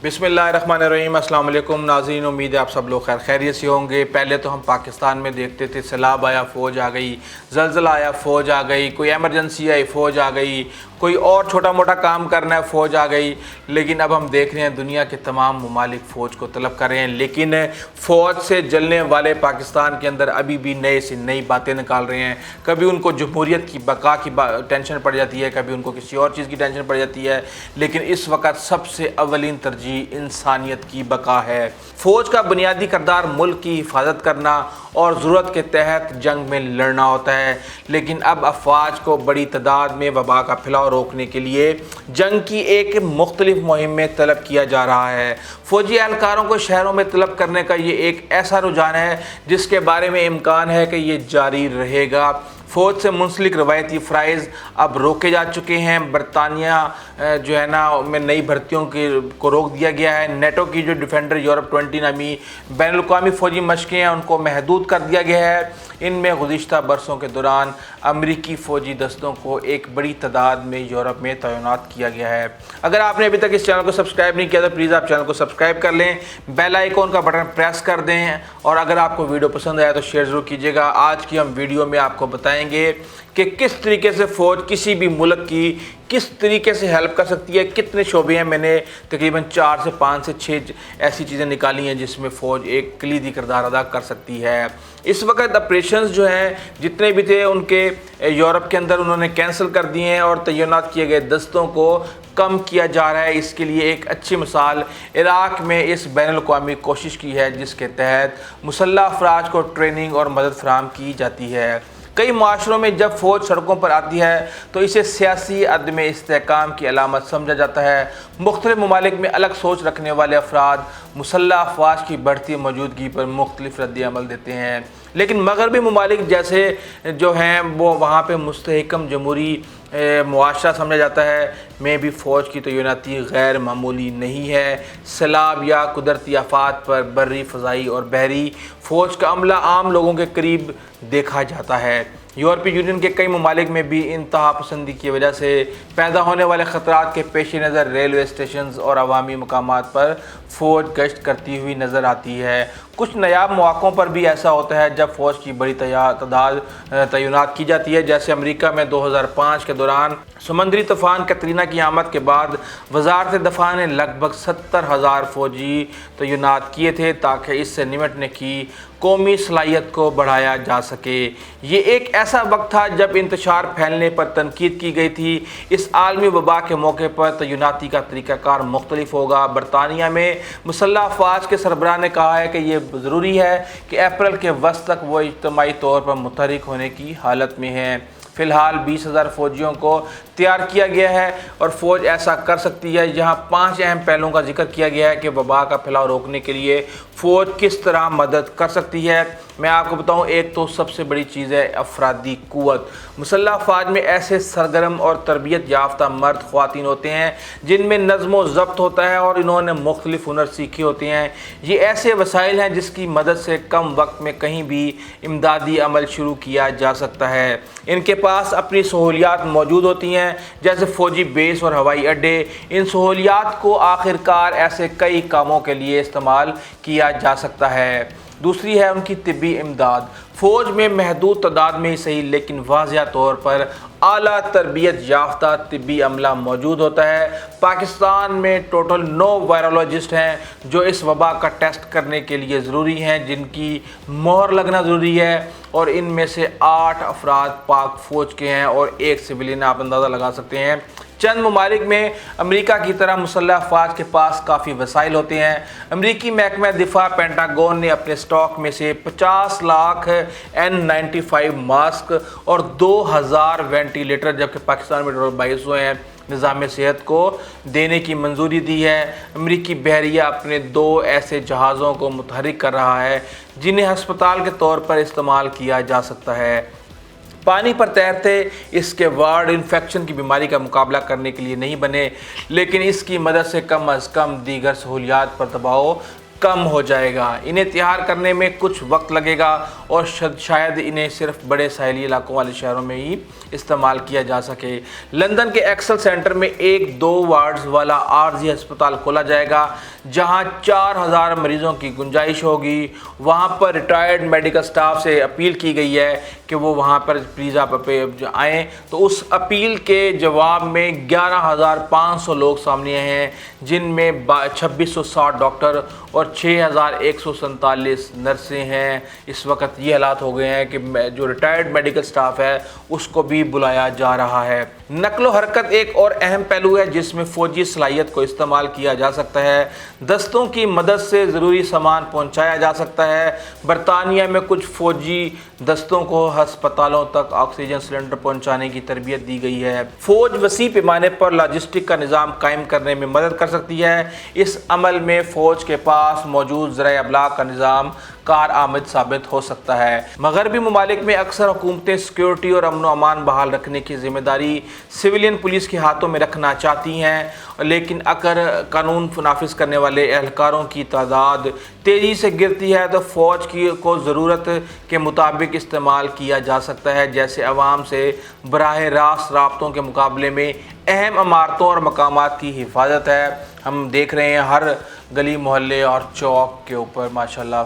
बिस्मिल्लाहिर्रहमानिर्रहीम। अस्सलाम वालेकुम नाज़रीन, उम्मीद है आप सब लोग खैरियत से होंगे। पहले तो हम पाकिस्तान में देखते थे सैलाब आया फ़ौज आ गई, ज़लज़ला आया फ़ौज आ गई, कोई एमरजेंसी आई फ़ौज आ गई, कोई और छोटा मोटा काम करना है फ़ौज आ गई। लेकिन अब हम देख रहे हैं दुनिया के तमाम ममालिक फ़ौज को तलब कर रहे हैं, लेकिन फ़ौज से जलने वाले पाकिस्तान के अंदर अभी भी नए से नई बातें निकाल रहे हैं। कभी उनको जमहूरियत की बका की टेंशन पड़ जाती है, कभी उनको किसी और चीज़ की टेंशन पड़ जाती है, लेकिन इस वक्त सबसे अव्वलीन तरजीह इंसानियत की बका है। फ़ौज का बुनियादी किरदार मुल्क की हिफाजत करना और ज़रूरत के तहत जंग में लड़ना होता है, लेकिन अब अफवाज को बड़ी तादाद में वबा का फैलाव रोकने के लिए जंग की एक मुख्तलिफ मुहिम में तलब किया जा रहा है। फ़ौजी एहलकारों को शहरों में तलब करने का ये एक ऐसा रुझान है जिसके बारे में इम्कान है कि ये जारी रहेगा। फ़ौज से मुंसलिक रवायती फ़राइज़ अब रोके जा चुके हैं। बरतानिया जो है ना में नई भर्तियों को रोक दिया गया है। नेटो की जो डिफेंडर यूरोप 20 नामी बैनुल-अक़वामी फ़ौजी मशक़ें हैं उनको महदूद कर दिया गया है। इनमें गुज़िश्ता बरसों के दौरान अमरीकी फ़ौजी दस्तों को एक बड़ी तादाद में यूरोप में तैनात किया गया है। अगर आपने अभी तक इस चैनल को सब्सक्राइब नहीं किया तो प्लीज़ आप चैनल को सब्सक्राइब कर लें, बेल आइकॉन का बटन प्रेस कर दें, और अगर आपको वीडियो पसंद आया तो शेयर ज़रूर कीजिएगा। आज की हम वीडियो में आपको बताएंगे कि किस तरीके से फ़ौज किसी भी मुल्क की किस तरीके से हेल्प कर सकती है, कितने शोबे हैं। मैंने तकरीबन 4 से 5 से 6 ऐसी चीज़ें निकाली हैं जिसमें फ़ौज एक कलीदी किरदार अदा कर सकती है। इस वक्त ऑपरेशंस जो हैं जितने भी थे उनके यूरोप के अंदर उन्होंने कैंसिल कर दिए हैं और तैनात किए गए दस्तों को कम किया जा रहा है। इसके लिए एक अच्छी मिसाल इराक़ में इस बैनुल-अक़वामी कोशिश की है जिसके तहत मुसल्लह अफराज को ट्रेनिंग और मदद फराहम की जाती है। कई माशरों में जब फ़ौज सड़कों पर आती है तो इसे सियासी अदम इस्तेहकाम की अलामत समझा जाता है। मुख्तलिफ ममालिक में अलग सोच रखने वाले अफराद मुसल्लह अफवाज की बढ़ती मौजूदगी पर मुख्तलिफ रद्द-ए-अमल देते हैं, लेकिन मगरबी ममालिक जैसे जो हैं वो वहाँ पर मुस्तहकम जमहूरी मुआशरा समझा जाता है में भी फ़ौज की तैनाती गैर मामूली नहीं है। सैलाब या कुदरती आफात पर बर्री, फ़ज़ाई और बहरी फ़ौज का अमला आम लोगों के करीब देखा जाता है। यूरोपीय यूनियन के कई ममालिक में भी इंतहा पसंदी की वजह से पैदा होने वाले ख़तरात के पेश नज़र रेलवे स्टेशन और अवामी मकामात पर फ़ौज गश्त करती हुई नज़र आती है। कुछ नायाब मौक़ों पर भी ऐसा होता है जब फ़ौज की बड़ी तादाद तैनात की जाती है, जैसे अमेरिका में 2005 के दौरान समुद्री तूफ़ान कैटरीना की आमद के बाद वज़ारत दफ़ा ने लगभग 70,000 फ़ौजी तैनात किए थे ताकि इससे निपटने की कौमी सलाहियत को बढ़ाया जा सके। ये एक ऐसा वक्त था जब इंतशार फैलने पर तनकीद की गई थी। इस आलमी वबा के मौके पर तैनाती का तरीक़ाकार मुख्तलिफ होगा। बरतानिया में मुसल्लह अफवाज के सरबराह ने कहा है कि ये ज़रूरी है कि अप्रैल के वस्त तक वो इज्तिमाई तौर पर मुतहरिक होने की हालत में है। फ़िलहाल 20,000 फ़ौजियों को तैयार किया गया है और फ़ौज ऐसा कर सकती है। यहाँ 5 अहम पहलुओं का जिक्र किया गया है कि वबा का फैलाव रोकने के लिए फ़ौज किस तरह मदद कर सकती है। मैं आपको बताऊँ, एक तो सबसे बड़ी चीज़ है अफरादी क़ुव्वत। मुसल्लह अफ़वाज में ऐसे सरगर्म और तरबियत याफ्ता मर्द ख़वातीन होते हैं जिनमें नज़्म व ज़ब्त होता है और इन्होंने मुख्तलिफ हुनर सीखे होते हैं। ये ऐसे वसाइल हैं जिसकी मदद से कम वक्त में कहीं भी इमदादी अमल शुरू किया जा सकता है। इनके पास अपनी सहूलियात मौजूद होती हैं जैसे फ़ौजी बेस और हवाई अड्डे। इन सहूलियात को आखिरकार ऐसे कई कामों के लिए इस्तेमाल किया जा सकता है। दूसरी है उनकी तिब्बी इमदाद। फ़ौज में महदूद तादाद में ही सही लेकिन वाज़िया तौर पर आला तरबियत याफ्ता तिब्बी अमला मौजूद होता है। पाकिस्तान में टोटल 9 वायरोलॉजिस्ट हैं जो इस वबा का टेस्ट करने के लिए ज़रूरी हैं, जिनकी मोहर लगना ज़रूरी है, और इनमें से 8 अफराद पाक फ़ौज के हैं और 1 सिविलियन। आप अंदाज़ा लगा सकते हैं। चंद ममालिक में अमेरिका की तरह मुसल्लह अफवाज के पास काफ़ी वसाइल होते हैं। अमेरिकी महकमा दिफा पेंटागन ने अपने स्टॉक में से 50 लाख N95 मास्क और 2000 वेंटिलेटर, जबकि पाकिस्तान में टोटल 2200 हैं, निज़ाम सेहत को देने की मंजूरी दी है। अमेरिकी बहरिया अपने 2 ऐसे जहाज़ों को मुतहरिक कर रहा है जिन्हें हस्पताल के तौर पर इस्तेमाल किया जा सकता है। पानी पर तैरते इसके वार्ड इन्फेक्शन की बीमारी का मुकाबला करने के लिए नहीं बने, लेकिन इसकी मदद से कम अज़ कम दीगर सहूलियात पर दबाव कम हो जाएगा। इन्हें तैयार करने में कुछ वक्त लगेगा और शायद इन्हें सिर्फ बड़े साहिली इलाकों वाले शहरों में ही इस्तेमाल किया जा सके। लंदन के एक्सल सेंटर में 1-2 वार्ड्स वाला आर्जी अस्पताल खोला जाएगा جہاں 4000 مریضوں کی گنجائش ہوگی، وہاں پر ریٹائرڈ میڈیکل سٹاف سے اپیل کی گئی ہے کہ وہ وہاں پر پلیز آپ آئیں۔ تو اس اپیل کے جواب میں 11500 لوگ سامنے آئے ہیں، جن میں 2660 ڈاکٹر اور 6147 نرسیں ہیں۔ اس وقت یہ حالات ہو گئے ہیں کہ جو ریٹائرڈ میڈیکل سٹاف ہے اس کو بھی بلایا جا رہا ہے۔ نقل و حرکت ایک اور اہم پہلو ہے جس میں فوجی صلاحیت کو استعمال کیا جا سکتا ہے۔ دستوں کی مدد سے ضروری سامان پہنچایا جا سکتا ہے۔ برطانیہ میں کچھ فوجی دستوں کو ہسپتالوں تک آکسیجن سلنڈر پہنچانے کی تربیت دی گئی ہے۔ فوج وسیع پیمانے پر لاجسٹک کا نظام قائم کرنے میں مدد کر سکتی ہے۔ اس عمل میں فوج کے پاس موجود ذرائع ابلاغ کا نظام کارآمد ثابت ہو سکتا ہے۔ مغربی ممالک میں اکثر حکومتیں سیکیورٹی اور امن و امان بحال رکھنے کی ذمہ داری سویلین پولیس کے ہاتھوں میں رکھنا چاہتی ہیں، لیکن اگر قانون نافذ کرنے والے اہلکاروں کی تعداد تیزی سے گرتی ہے تو فوج کو ضرورت کے مطابق استعمال کیا جا سکتا ہے، جیسے عوام سے براہ راست رابطوں کے مقابلے میں اہم عمارتوں اور مقامات کی حفاظت ہے۔ ہم دیکھ رہے ہیں ہر گلی محلے اور چوک کے اوپر ماشاءاللہ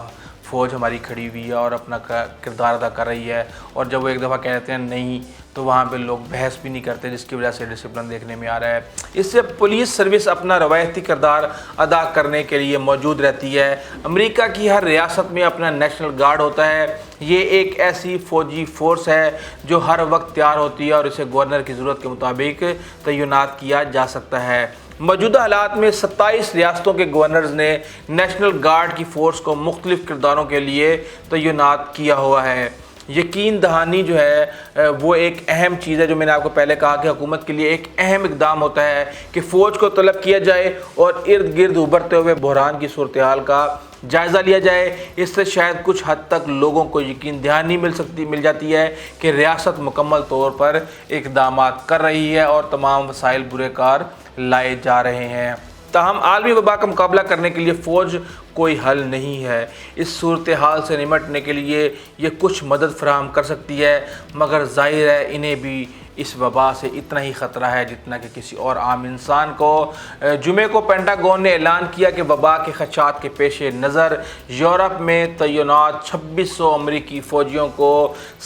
فوج ہماری کھڑی ہوئی ہے اور اپنا کردار ادا کر رہی ہے، اور جب وہ ایک دفعہ کہتے ہیں نہیں تو وہاں پہ لوگ بحث بھی نہیں کرتے، جس کی وجہ سے ڈسپلن دیکھنے میں آ رہا ہے۔ اس سے پولیس سروس اپنا روایتی کردار ادا کرنے کے لیے موجود رہتی ہے۔ امریکہ کی ہر ریاست میں اپنا نیشنل گارڈ ہوتا ہے۔ یہ ایک ایسی فوجی فورس ہے جو ہر وقت تیار ہوتی ہے اور اسے گورنر کی ضرورت کے مطابق تعینات کیا جا سکتا ہے۔ موجودہ حالات میں 27 ریاستوں کے گورنرز نے نیشنل گارڈ کی فورس کو مختلف کرداروں کے لیے تعینات کیا ہوا ہے۔ یقین دہانی جو ہے وہ ایک اہم چیز ہے، جو میں نے آپ کو پہلے کہا کہ حکومت کے لیے ایک اہم اقدام ہوتا ہے کہ فوج کو طلب کیا جائے اور ارد گرد ابھرتے ہوئے بحران کی صورتحال کا جائزہ لیا جائے۔ اس سے شاید کچھ حد تک لوگوں کو یقین دہانی مل جاتی ہے کہ ریاست مکمل طور پر اقدامات کر رہی ہے اور تمام وسائل برے کار لائے جا رہے ہیں۔ تاہم عالمی وبا کا مقابلہ کرنے کے لیے فوج کوئی حل نہیں ہے۔ اس صورتحال سے نمٹنے کے لیے یہ کچھ مدد فراہم کر سکتی ہے، مگر ظاہر ہے انہیں بھی اس وبا سے اتنا ہی خطرہ ہے جتنا کہ کسی اور عام انسان کو۔ جمعے کو پینٹاگون نے اعلان کیا کہ وبا کے خدشات کے پیش نظر یورپ میں تعینات 2600 امریکی فوجیوں کو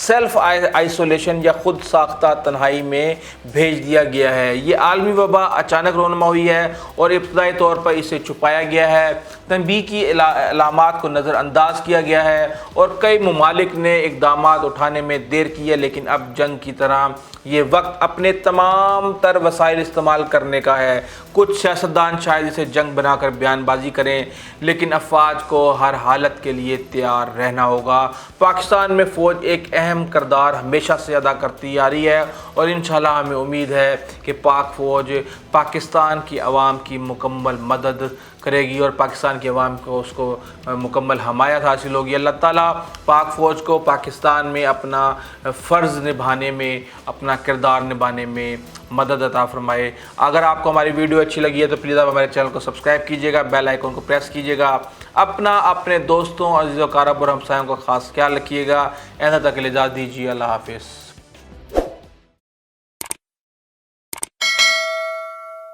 سیلف آئسولیشن یا خود ساختہ تنہائی میں بھیج دیا گیا ہے۔ یہ عالمی وبا اچانک رونما ہوئی ہے اور ابتدائی طور پر اسے چھپایا گیا ہے، تنبیہ کی علامات کو نظر انداز کیا گیا ہے اور کئی ممالک نے اقدامات اٹھانے میں دیر کی ہے، لیکن اب جنگ کی طرح یہ وقت اپنے تمام تر وسائل استعمال کرنے کا ہے۔ کچھ سیاستدان شاید اسے جنگ بنا کر بیان بازی کریں، لیکن افواج کو ہر حالت کے لیے تیار رہنا ہوگا۔ پاکستان میں فوج ایک اہم کردار ہمیشہ سے ادا کرتی آ رہی ہے اور انشاءاللہ ہمیں امید ہے کہ پاک فوج پاکستان کی عوام کی مکمل مدد کرے گی اور پاکستان کی عوام کو اس کو مکمل حمایت حاصل ہوگی۔ اللہ تعالیٰ پاک فوج کو پاکستان میں اپنا فرض نبھانے میں، اپنا کردار نبھانے میں مدد عطا فرمائے۔ اگر آپ کو ہماری ویڈیو اچھی لگی ہے تو پلیز آپ ہمارے چینل کو سبسکرائب کیجیے گا، بیل آئیکن کو پریس کیجیے گا، اپنے دوستوں، عزیز و اقارب اور ہمسایوں کا خاص خیال رکھیے گا۔ ایسا تک اجازت دیجیے، اللہ حافظ۔